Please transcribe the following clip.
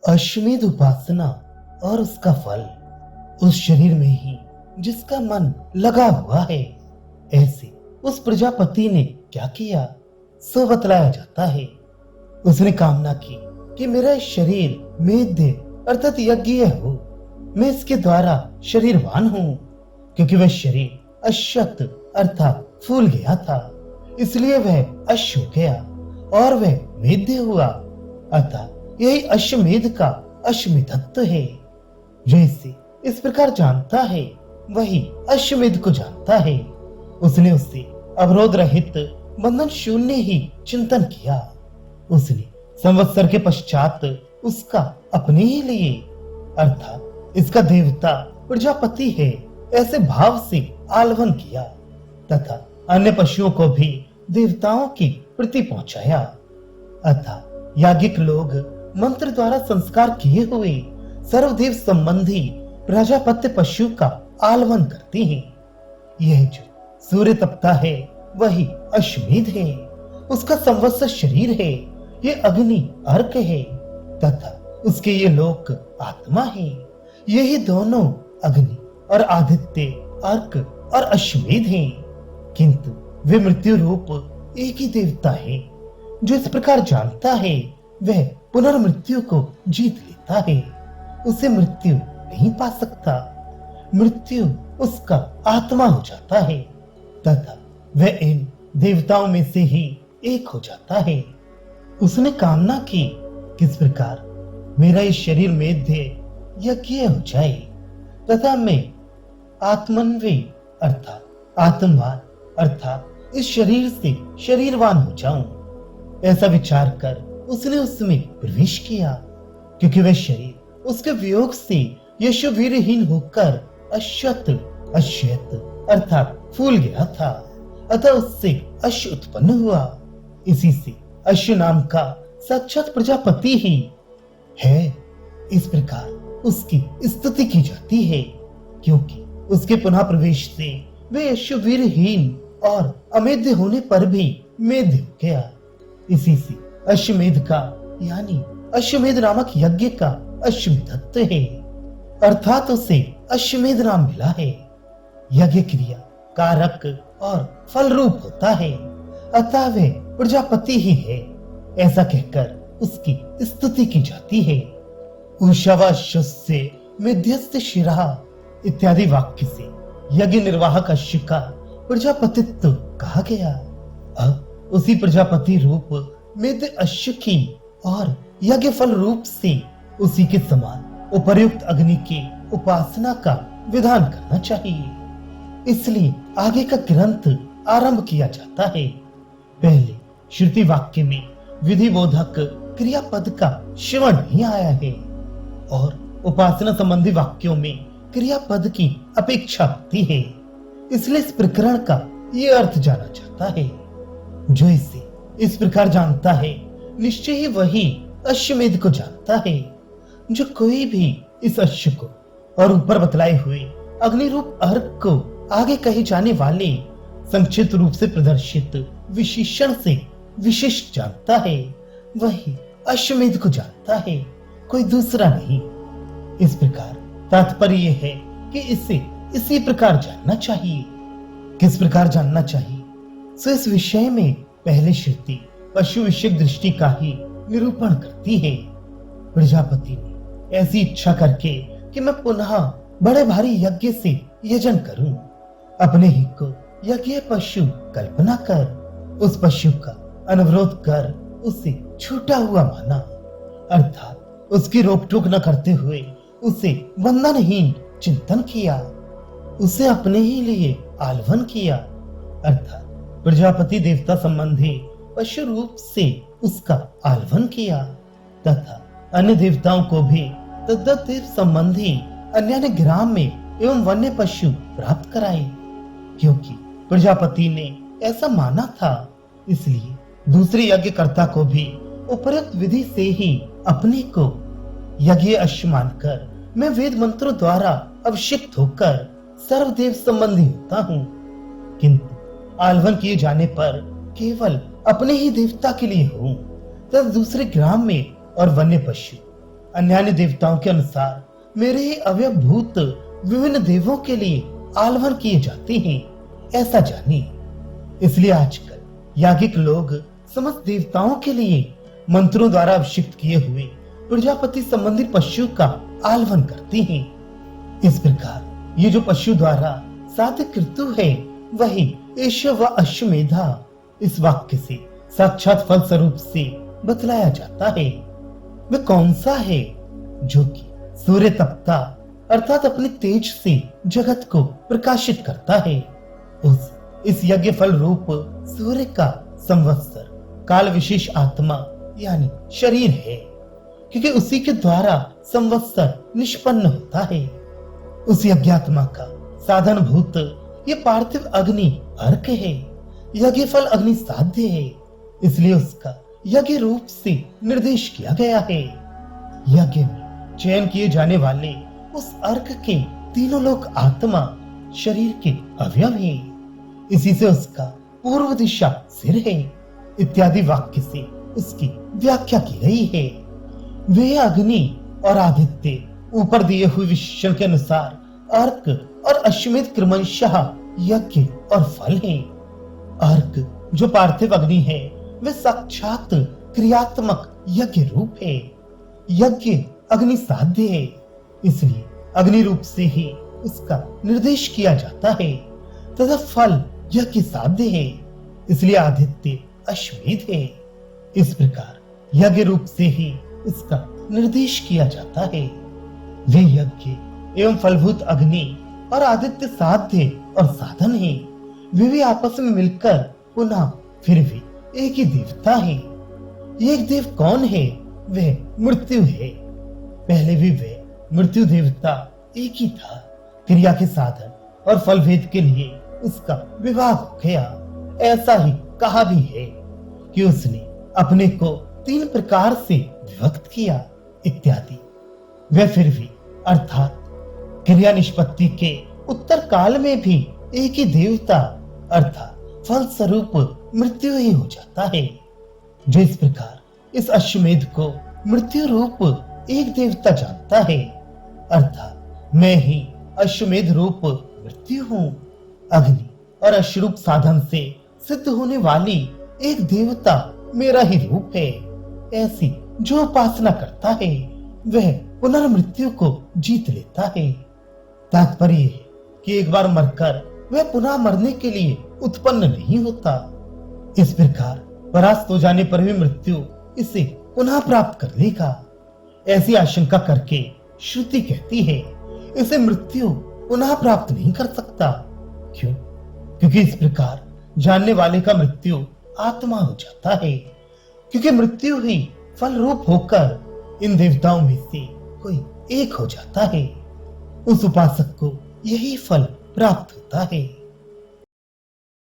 अश्वमेध उपासना और उसका फल उस शरीर में ही जिसका मन लगा हुआ है। ऐसे उस प्रजापति ने क्या किया सो बतलाया जाता है। उसने कामना की कि मेरा शरीर मेध्य अर्थात यज्ञ हो, मैं इसके द्वारा शरीरवान हूं। क्योंकि वह शरीर अश्वत्थ अर्थात फूल गया था, इसलिए वह अश्व हो गया और वह मेध्य हुआ। अतः यही अश्वमेध का अश्वमेधत्व है। जो इसे इस प्रकार जानता है वही अश्वमेध को जानता है। उसने उससे अवरोध रहित बंधन शून्य ही चिंतन किया। उसने संवत्सर के पश्चात उसका अपने ही लिए अर्थात इसका देवता प्रजापति है ऐसे भाव से आलवन किया तथा अन्य पशुओं को भी देवताओं की प्रति पहुंचाया। अतः याज्ञिक लोग मंत्र द्वारा संस्कार किए हुए सर्वदेव संबंधी प्रजापत्य पशु का आलवन करते हैं। यह जो सूर्य तपता है वही अश्वमेध है, उसका संवत्सर शरीर है, ये अग्नि अर्क है तथा उसके ये लोक आत्मा है। यही दोनों अग्नि और आदित्य अर्क और अश्वमेध हैं, किंतु वे मृत्यु रूप एक ही देवता है। जो इस प्रकार जानता है वह पुनर्मृत्यु को जीत लेता है, उसे मृत्यु नहीं पा सकता। मृत्यु उसका आत्मा हो जाता है तथा वह इन देवताओं में से ही एक हो जाता है। उसने कामना की किस प्रकार मेरा इस शरीर मेध्य यज्ञ हो जाए तथा मैं आत्मन्वी अर्थात आत्मवान अर्थात इस शरीर से शरीरवान हो जाऊं। ऐसा विचार कर उसने उसमें प्रवेश किया। क्योंकि वह शरीर उसके वियोग से यशोवीरहीन होकर अश्वत्थ अर्थात फूल गया था। अतः उससे अश्व उत्पन्न हुआ। इसी से अश्व नाम का साक्षात प्रजापति ही है। इस प्रकार उसकी स्तुति की जाती है, क्योंकि उसके पुनः प्रवेश से वे अश्ववीरहीन और अमेध्य होने पर भी मेध्य हो गया। इसी से अश्वमेध का यानी अश्वमेध नामक यज्ञ का अश्वमेधत्व है, अर्थात उसे अश्वमेध नाम मिला है। यज्ञ क्रिया कारक और फल रूप होता है, अतः वह प्रजापति ही है। ऐसा कहकर उसकी स्तुति की जाती है। उषावाश्वस्य मेध्यस्य शिरः इत्यादि वाक्य से यज्ञ निर्वाहक अश्व का प्रजापतित्व कहा गया। अब उसी प्रजापति रूप मेध्य अश्व की और यज्ञ फल रूप से उसी के समान उपर्युक्त अग्नि की उपासना का विधान करना चाहिए। इसलिए आगे का ग्रंथ आरंभ किया जाता है। पहले श्रुति वाक्य में विधि बोधक क्रियापद का श्रवण नहीं आया है और उपासना संबंधी वाक्यों में क्रियापद की अपेक्षा होती है। इसलिए इस प्रकरण का ये अर्थ जाना जाता है। जो इसे इस प्रकार जानता है निश्चय ही वही अश्वमेध को जानता है। जो कोई भी इस अश्व को और ऊपर बतलाए हुए अग्नि रूप अर्क को आगे कहे जाने वाले संक्षिप्त रूप से प्रदर्शित विशेषण से विशिष्ट जानता है, वही अश्वमेध को जानता है, कोई दूसरा नहीं। इस प्रकार तात्पर्य यह है कि इसे इसी प्रकार जानना चाहिए। किस प्रकार जानना चाहिए सो इस विषय में पहले श्रुति पशु विषयक दृष्टि का ही निरूपण करती है। प्रजापति ने ऐसी इच्छा करके कि मैं पुनः बड़े भारी यज्ञ से यजन करूं, अपने ही को यज्ञ पशु कल्पना कर उस पशु का अनुरोध कर उसे छूटा हुआ माना, अर्थात उसकी रोक टोक न करते हुए उसे बंधनहीन चिंतन किया, उसे अपने ही लिए आलवन किया, अर्थात प्रजापति देवता संबंधी पशु रूप से उसका आलवन किया तथा अन्य देवताओं को भी तद्दत देव संबंधी अन्य ग्राम में एवं वन्य पशु प्राप्त कराए। क्योंकि प्रजापति ने ऐसा माना था, इसलिए दूसरे यज्ञकर्ता को भी उपयुक्त विधि से ही अपने को यज्ञ अश्व मानकर मैं वेद मंत्रों द्वारा अभिषिक्त होकर सर्वदेव संबंधी होता हूँ। किंतु आलवन किए जाने पर केवल अपने ही देवता के लिए हूँ तथा दूसरे ग्राम में और वन्य पशु अन्य देवताओं के अनुसार मेरे ही अवयवभूत विभिन्न देवों के लिए आह्वान किए जाते हैं, ऐसा जानिए। इसलिए आजकल याज्ञिक लोग समस्त देवताओं के लिए मंत्रों द्वारा अभिषिक्त किए हुए प्रजापति संबंधित पशु का आह्वान करते हैं। इस प्रकार ये जो पशु द्वारा साध्य कृतु है वही एष व अश्वमेधा इस वाक्य से साक्षात फल स्वरूप से बतलाया जाता है। वह कौन सा है जो कि सूर्य तपता अर्थात अपने तेज से जगत को प्रकाशित करता है। इस यज्ञ फल रूप सूर्य का संवत्सर काल विशेष आत्मा यानी शरीर है, क्योंकि उसी के द्वारा संवत्सर निष्पन्न होता है। उस यज्ञात्मा का साधन भूत ये पार्थिव अग्नि अर्क है। यज्ञ फल अग्नि साध्य है, इसलिए उसका यज्ञ रूप से निर्देश किया गया है। यज्ञ में चयन किए जाने वाले उस अर्क के तीनों लोक आत्मा शरीर के अवयव है। इसी से उसका पूर्व दिशा सिर है इत्यादि वाक्य से उसकी व्याख्या की गई है। वे अग्नि और आदित्य ऊपर दिए हुए विशेषण के अनुसार अर्क और अश्वमेध क्रमशः यज्ञ और फल है। अर्क जो पार्थिव अग्नि है वह साक्षात क्रियात्मक यज्ञ रूप है। यज्ञ अग्नि साध्य है, इसलिए अग्नि रूप से ही उसका निर्देश किया जाता है तथा फल यज्ञ साध्य है, इसलिए आदित्य अश्वमेध है। इस प्रकार यज्ञ रूप से ही उसका निर्देश किया जाता है। वे यज्ञ एवं फलभूत अग्नि और आदित्य साध्य और साधन है। वे भी आपस में मिलकर पुनः फिर भी एक ही देवता है। एक देव कौन है? वह मृत्यु है। पहले भी वह मृत्यु देवता एक ही था। क्रिया के साधन और फल भेद के लिए उसका विवाह हो गया। ऐसा ही कहा भी है कि उसने अपने को 3 प्रकार से विभक्त किया इत्यादि। वह फिर भी अर्थात क्रिया निष्पत्ति के उत्तर काल में भी एक ही देवता अर्थात फल स्वरूप मृत्यु ही हो जाता है। जो इस प्रकार इस अश्वमेध को मृत्यु रूप एक देवता जानता है, अर्थात मैं ही अश्वमेध रूप मृत्यु हूँ। अग्नि और अश्वरूप साधन से सिद्ध होने वाली एक देवता मेरा ही रूप है। ऐसी जो उपासना करता है वह पुनर्मृत्यु को जीत लेता है। तात्पर्य है कि एक बार मरकर वह पुनः मरने के लिए उत्पन्न नहीं होता। इस प्रकार परास्त हो जाने पर भी मृत्यु इसे पुनः प्राप्त कर लेगा, ऐसी आशंका करके श्रुति कहती है इसे मृत्यु पुनः प्राप्त नहीं कर सकता। क्यों? क्योंकि इस प्रकार जानने वाले का मृत्यु आत्मा हो जाता है, क्योंकि मृत्यु ही फल रूप होकर इन देवताओं में से कोई एक हो जाता है। उस उपासक को यही फल प्राप्त होता है।